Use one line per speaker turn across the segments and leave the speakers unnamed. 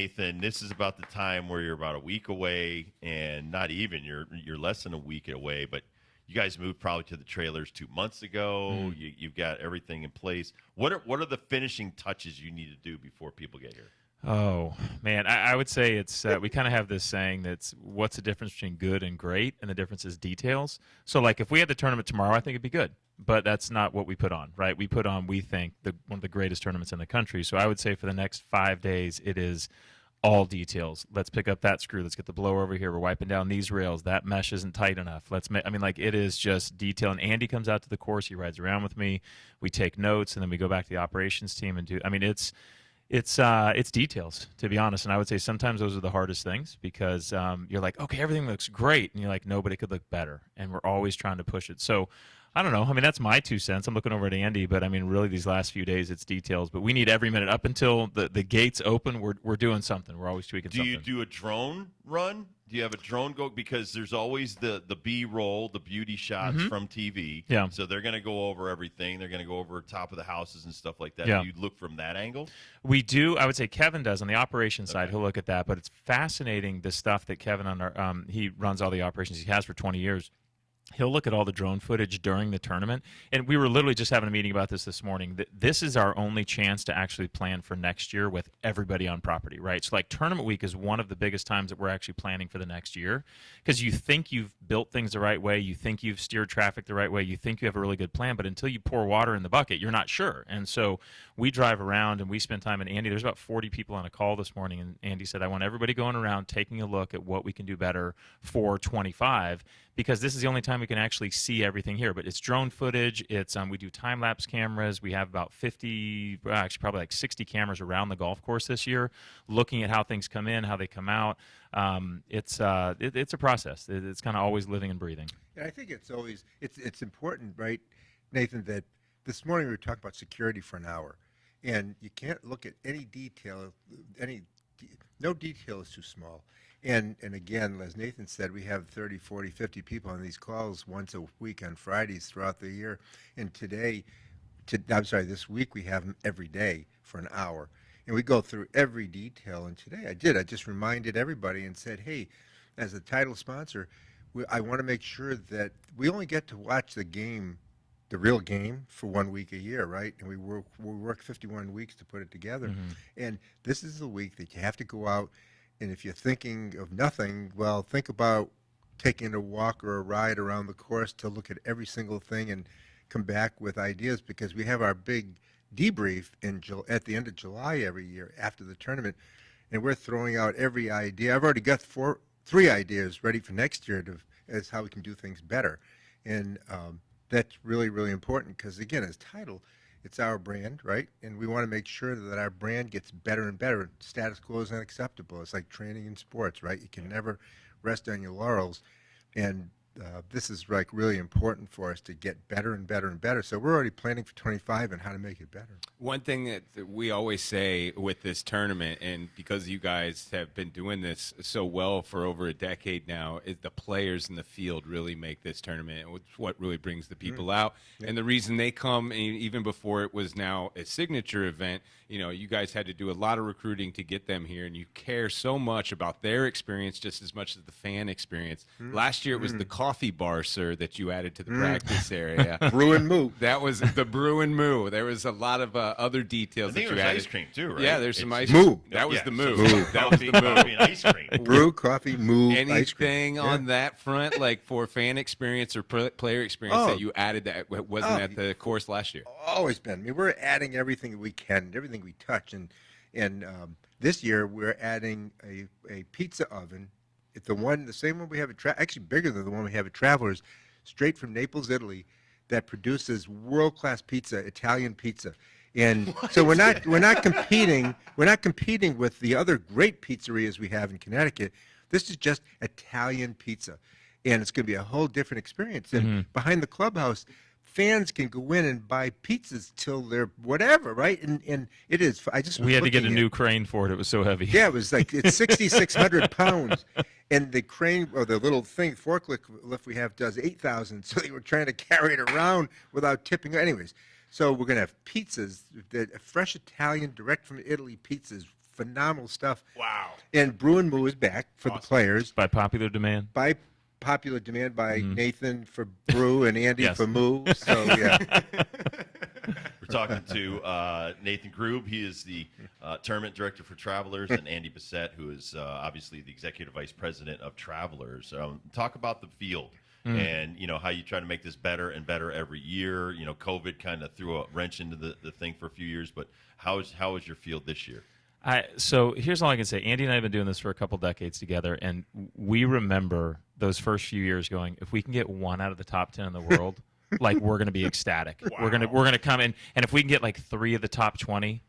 Nathan, this is about the time where you're about a week away, and not even you're less than a week away. But you guys moved probably to the trailers 2 months ago. You've got everything in place. What are the finishing touches you need to do before people get here?
Oh, man, I would say it's we kind of have this saying that's what's the difference between good and great, and the difference is details. So, like, if we had the tournament tomorrow, I think it'd be good. But that's not what we put on, right? We put on, we think, one of the greatest tournaments in the country. So I would say for the next 5 days, it is all details. Let's pick up that screw. Let's get the blower over here. We're wiping down these rails. That mesh isn't tight enough. It is just detail. And Andy comes out to the course. He rides around with me. We take notes, and then we go back to the operations team and do. I mean, it's details, to be honest. And I would say sometimes those are the hardest things because you're like, okay, everything looks great. And you're like, no, but it could look better. And we're always trying to push it. So I don't know. I mean, that's my 2 cents. I'm looking over at Andy, but I mean, really these last few days it's details. But we need every minute up until the gates open. We're doing something. We're always tweaking something.
Do you do a drone run? Do you have a drone go? Because there's always the B-roll, the beauty shots from TV.
Yeah.
So they're going to go over everything. They're going to go over top of the houses and stuff like that.
Yeah.
Do you look from that angle?
We do. I would say Kevin does on the operations side. He'll look at that. But it's fascinating the stuff that Kevin on our he runs all the operations. He has for 20 years. He'll look at all the drone footage during the tournament. And we were literally just having a meeting about this morning. This is our only chance to actually plan for next year with everybody on property, right? So, like, tournament week is one of the biggest times that we're actually planning for the next year because you think you've built things the right way. You think you've steered traffic the right way. You think you have a really good plan. But until you pour water in the bucket, you're not sure. And so we drive around and we spend time. And Andy, there's about 40 people on a call this morning. And Andy said, I want everybody going around taking a look at what we can do better for 25 because this is the only time we can actually see everything here. But it's drone footage. It's we do time-lapse cameras. We have about 50, actually probably like 60 cameras around the golf course this year, looking at how things come in, how they come out. It's a process. It's kind of always living and breathing.
And I think it's important, right, Nathan, that this morning we were talking about security for an hour, and you can't look at any detail. No detail is too small. And again, as Nathan said, we have 30, 40, 50 people on these calls once a week on Fridays throughout the year. And this week we have them every day for an hour. And we go through every detail. And today I just reminded everybody and said, hey, as a title sponsor, I want to make sure that we only get to watch the game, the real game, for 1 week a year, right? And we work 51 weeks to put it together. Mm-hmm. And this is the week that you have to go out. And if you're thinking of nothing, well, think about taking a walk or a ride around the course to look at every single thing and come back with ideas because we have our big debrief at the end of July every year after the tournament, and we're throwing out every idea. I've already got 3 ideas ready for next year as how we can do things better, and that's really, really important because, again, as title, it's our brand, right? And we want to make sure that our brand gets better and better. Status quo is unacceptable. It's like training in sports, right? You can never rest on your laurels. And this is like really important for us to get better and better and better. So we're already planning for 25 and how to make it better.
One thing that we always say with this tournament, and because you guys have been doing this so well for over a decade now, is the players in the field really make this tournament. It's what really brings the people out. Yeah. And the reason they come, even before it was now a signature event, you guys had to do a lot of recruiting to get them here, and you care so much about their experience just as much as the fan experience. Last year it was the coffee bar, sir, that you added to the practice area.
Brew and Moo.
That was the Brew and Moo. There was a lot of other details that you added.
Ice cream too, right?
Yeah, there's some ice
cream.
That was the Moo.
That was the Moo. And ice cream.
Brew, coffee, Moo, ice cream.
Anything on that front, like for fan experience or player experience that you added that wasn't at the course last year?
Always been. I mean, we're adding everything we can, everything we touch, and this year we're adding a pizza oven. It's the same one we have at actually bigger than the one we have at Travelers, straight from Naples, Italy, that produces world-class pizza, Italian pizza. And so we're not competing with the other great pizzerias we have in Connecticut. This is just Italian pizza, and it's going to be a whole different experience. And behind the clubhouse, fans can go in and buy pizzas till they're whatever, right? And it is.
We had to get a new crane for it. It was so heavy.
Yeah, it was like it's 6,600 pounds, and the crane or the little thing forklift we have does 8,000. So they were trying to carry it around without tipping. Anyways, so we're gonna have pizzas, fresh Italian, direct from Italy pizzas, phenomenal stuff.
Wow.
And Brew and Moo is back for the players
By popular demand.
by popular demand by Nathan for Brew and Andy for Moo. So yeah.
We're talking to Nathan Grube. He is the tournament director for Travelers, and Andy Bissette, who is obviously the executive vice president of Travelers. Talk about the field and how you try to make this better and better every year. COVID kind of threw a wrench into the thing for a few years, but how is your field this year?
So here's all I can say. Andy and I have been doing this for a couple decades together, and we remember those first few years going, if we can get 1 out of the top 10 in the world, like we're going to be ecstatic. Wow. We're going to come in, and if we can get like 3 of the top 20,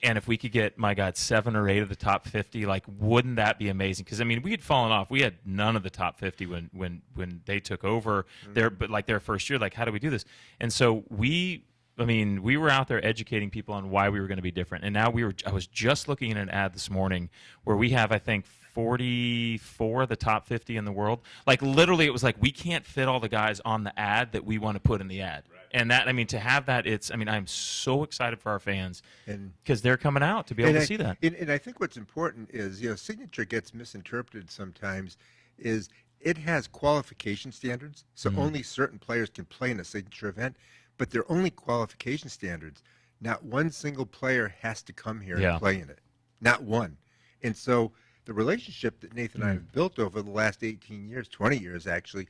and if we could get, my God, 7 or 8 of the top 50, like wouldn't that be amazing? Because I mean, we had fallen off. We had none of the top 50 when they took over their first year. Like, how do we do this? And so we were out there educating people on why we were going to be different. And now I was just looking at an ad this morning where we have, I think, 44 of the top 50 in the world. Like, literally, it was like, we can't fit all the guys on the ad that we want to put in the ad. Right. And that, to have that, I'm so excited for our fans because they're coming out to be able to see that.
And I think what's important is, signature gets misinterpreted sometimes, is it has qualification standards. So only certain players can play in a signature event. But they're only qualification standards. Not one single player has to come here and play in it. Not one. And so the relationship that Nathan and I have built over the last 18 years, 20 years actually,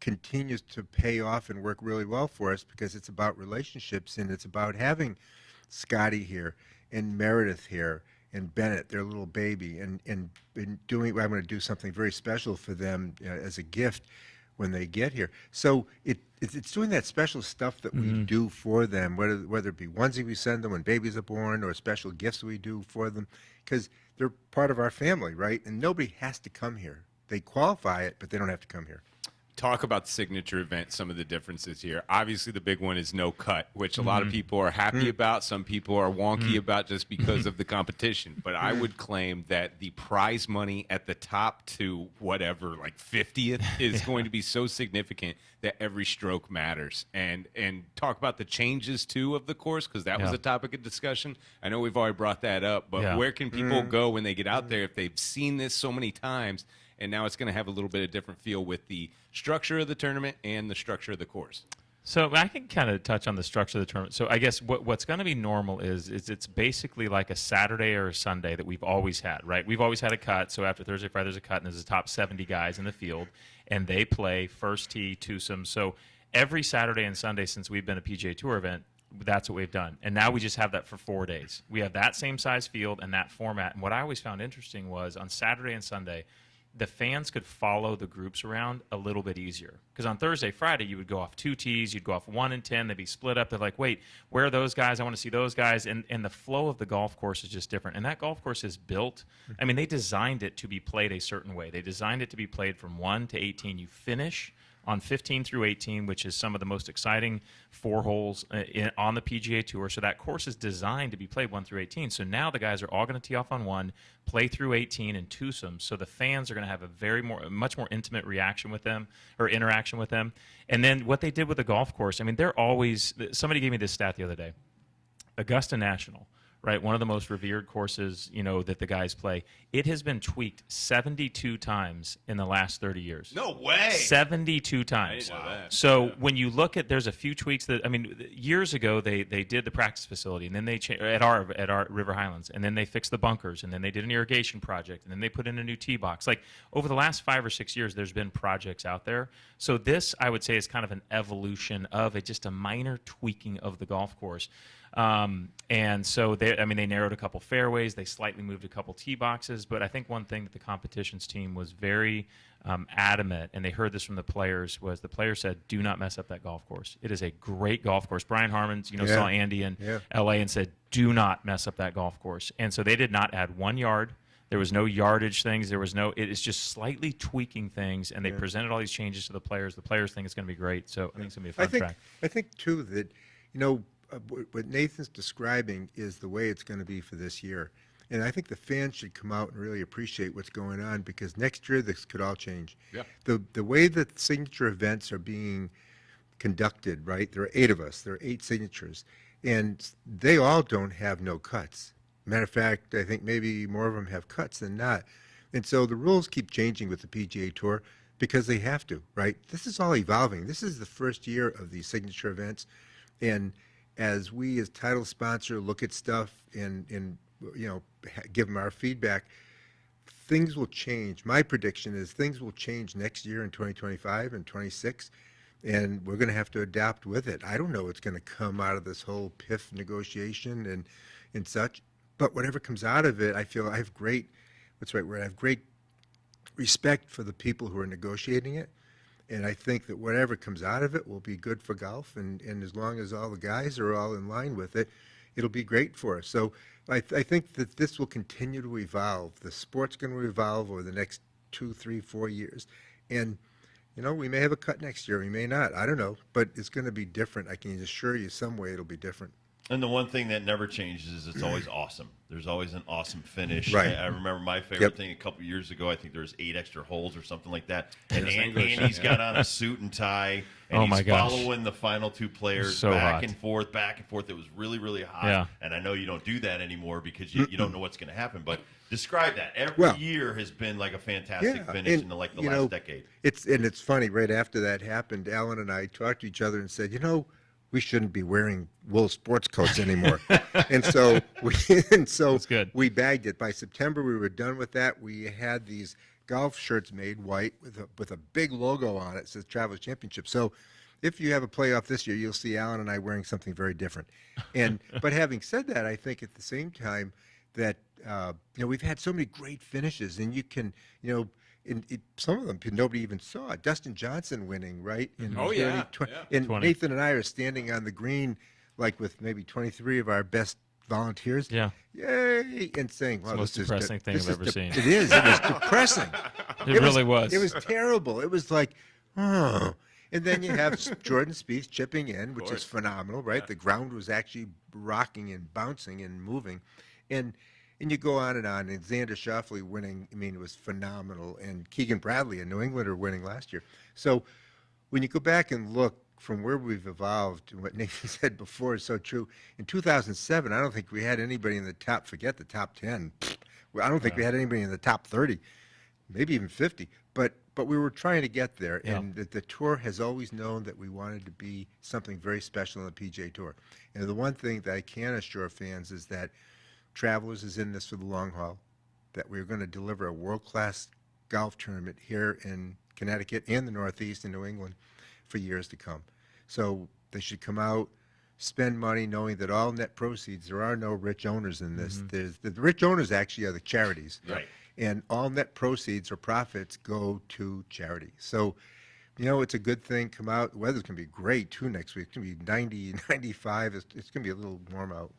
continues to pay off and work really well for us because it's about relationships and it's about having Scotty here and Meredith here and Bennett, their little baby, and doing. I'm going to do something very special for them as a gift when they get here. So it's doing that special stuff that we do for them, whether it be onesie we send them when babies are born or special gifts we do for them, because they're part of our family, right? And nobody has to come here. They qualify it, but they don't have to come here.
Talk about the signature event, some of the differences here. Obviously, the big one is no cut, which a lot of people are happy about. Some people are wonky about just because of the competition. But I would claim that the prize money at the top to whatever, like 50th, is going to be so significant that every stroke matters. And talk about the changes, too, of the course, because that was a topic of discussion. I know we've already brought that up, but where can people go when they get out there if they've seen this so many times? And now it's going to have a little bit of different feel with the structure of the tournament and the structure of the course.
So I can kind of touch on the structure of the tournament. So I guess what's going to be normal is it's basically like a Saturday or a Sunday that we've always had, right? We've always had a cut. So after Thursday, Friday, there's a cut, and there's the top 70 guys in the field, and they play first tee, twosome. So every Saturday and Sunday since we've been a PGA Tour event, that's what we've done. And now we just have that for 4 days. We have that same size field and that format. And what I always found interesting was on Saturday and Sunday, the fans could follow the groups around a little bit easier. Because on Thursday, Friday, you would go off 2 tees, you'd go off 1 and 10, they'd be split up. They're like, wait, where are those guys? I want to see those guys. And the flow of the golf course is just different. And that golf course is built, they designed it to be played a certain way. They designed it to be played from 1 to 18. You finish on 15 through 18, which is some of the most exciting 4 holes on the PGA Tour. So that course is designed to be played 1 through 18. So now the guys are all going to tee off on 1, play through 18 and twosome. So the fans are going to have a much more intimate reaction with them or interaction with them. And then what they did with the golf course, they're always – somebody gave me this stat the other day. Augusta National, right, one of the most revered courses, that the guys play. It has been tweaked 72 times in the last 30 years.
No way.
72 times.
I didn't know that.
So when you look at, there's a few tweaks that, years ago they did the practice facility, and then they at our River Highlands, and then they fixed the bunkers, and then they did an irrigation project, and then they put in a new tee box. Like over the last 5 or 6 years, there's been projects out there. So this, I would say, is kind of an evolution of just a minor tweaking of the golf course. And so they narrowed a couple fairways, they slightly moved a couple tee boxes, but I think one thing that the competitions team was very adamant, and they heard this from the players, was the players said, do not mess up that golf course. It is a great golf course. Brian Harmon, saw Andy in LA and said, do not mess up that golf course. And so they did not add 1 yard. There was no yardage things. It is just slightly tweaking things, and they presented all these changes to the players. The players think it's going to be great, so I think it's going to be a fun track.
I think, too, that, what Nathan's describing is the way it's going to be for this year. And I think the fans should come out and really appreciate what's going on, because next year this could all change. Yeah. The way that signature events are being conducted, right? There are 8 of us. There are 8 signatures. And they all don't have no cuts. Matter of fact, I think maybe more of them have cuts than not. And so the rules keep changing with the PGA Tour because they have to, right? This is all evolving. This is the first year of these signature events. And as we as title sponsor look at stuff and give them our feedback, things will change. My prediction is things will change next year in 2025 and 26, and we're going to have to adapt with it. I don't know what's going to come out of this whole PIF negotiation and such, but whatever comes out of it, I feel I have great, what's the right word? I have great respect for the people who are negotiating it, and I think that whatever comes out of it will be good for golf, and as long as all the guys are all in line with it, it'll be great for us. So I think that this will continue to evolve. The sport's going to evolve over the next 2, 3, 4 years. And, we may have a cut next year. We may not. I don't know. But it's going to be different. I can assure you some way it'll be different.
And the one thing that never changes is it's always awesome. There's always an awesome finish.
Right.
I remember my favorite thing a couple years ago. I think there was 8 extra holes or something like that. And
English,
Andy's got on a suit and tie, and he's following the final 2 players back and forth, back and forth. It was really, really hot.
Yeah.
And I know you don't do that anymore because you don't know what's going to happen. But describe that. Every year has been like a fantastic finish in the last decade.
It's funny. Right after that happened, Alan and I talked to each other and said, we shouldn't be wearing wool sports coats anymore. and so we bagged it. By September, we were done with that. We had these golf shirts made white with a big logo on it that says Travelers Championship. So if you have a playoff this year, you'll see Alan and I wearing something very different. But having said that, I think at the same time that we've had so many great finishes, and you can some of them nobody even saw. Dustin Johnson winning, right? And Nathan and I are standing on the green, like with maybe 23 of our best volunteers.
Yeah.
Yay! And saying, "Wow,
it's the most depressing thing I've ever seen."
It is. It was depressing.
It really was.
It was terrible. It was like, oh. And then you have Jordan Spieth chipping in, which is phenomenal, right? The ground was actually rocking and bouncing and moving, and you go on, and Xander Schauffele winning, it was phenomenal. And Keegan Bradley and New England are winning last year. So when you go back and look from where we've evolved, and what Nathan said before is so true. In 2007, I don't think we had anybody in the forget the top 10. I don't think we had anybody in the top 30, maybe even 50. But we were trying to get there.
Yeah.
And the tour has always known that we wanted to be something very special on the PGA Tour. And the one thing that I can assure fans is that Travelers is in this for the long haul, that we're going to deliver a world-class golf tournament here in Connecticut and the Northeast and New England for years to come. So they should come out, spend money, knowing that all net proceeds, there are no rich owners in this. The rich owners actually are the charities.
Right.
And all net proceeds or profits go to charity. So, it's a good thing. Come out. The weather's going to be great, too, next week. It's going to be 90, 95. It's going to be a little warm out.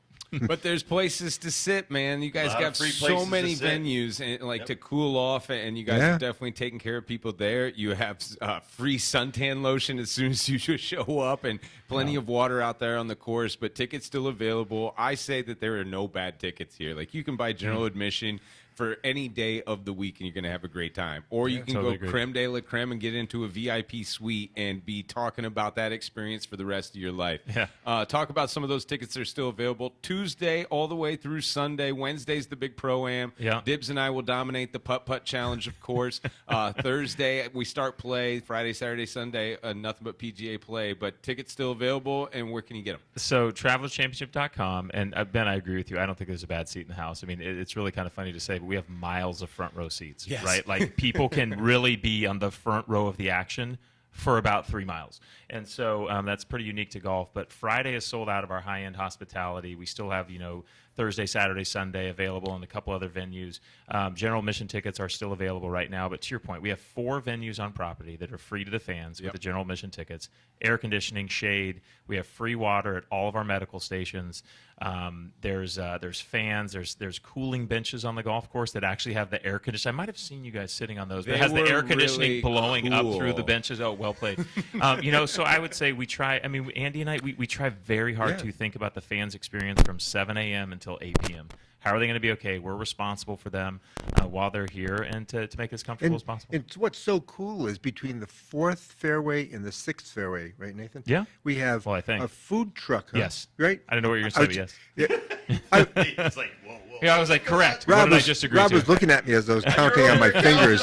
But there's places to sit, man. You guys got so many venues and to cool off, and you guys are definitely taking care of people there. You have free suntan lotion as soon as you show up, and plenty of water out there on the course. But tickets still available. I say that there are no bad tickets here. Like, you can buy general admission for any day of the week, and you're going to have a great time. Or you can go creme de la creme and get into a VIP suite and be talking about that experience for the rest of your life.
Yeah.
Talk about some of those tickets that are still available. Tuesday all the way through Sunday. Wednesday's the big Pro-Am.
Yeah.
Dibs and I will dominate the putt-putt challenge, of course. Thursday, we start play. Friday, Saturday, Sunday, nothing but PGA play. But tickets still available, and where can you get them?
So travelerchampionship.com, and Ben, I agree with you. I don't think there's a bad seat in the house. It's really kind of funny to say, but we have miles of front row seats, right? Like, people can really be on the front row of the action for about 3 miles. And so that's pretty unique to golf. But Friday is sold out of our high-end hospitality. We still have, Thursday, Saturday, Sunday available in a couple other venues. General admission tickets are still available right now. But to your point, we have 4 venues on property that are free to the fans with the general admission tickets. Air conditioning, shade. We have free water at all of our medical stations. There's fans. There's cooling benches on the golf course that actually have the air conditioning. I might have seen you guys sitting on those. But it has the air conditioning
really
blowing up
cool
through the benches. Oh, well played. So I would say we try. Andy and I, we try very hard to think about the fans' experience from 7 a.m. until 8 p.m. How are they going to be okay? We're responsible for them while they're here, and to make it as comfortable as possible.
And what's so cool is between the 4th fairway and the 6th fairway, right, Nathan?
Yeah.
We have
I think.
a food truck.
Yes.
Right?
I don't know what you're going to say, but yes.
It's like, whoa.
Yeah, I was like, correct.
Rob
what did
was,
I just agree
Rob
to?
was looking at me as I was counting on my fingers.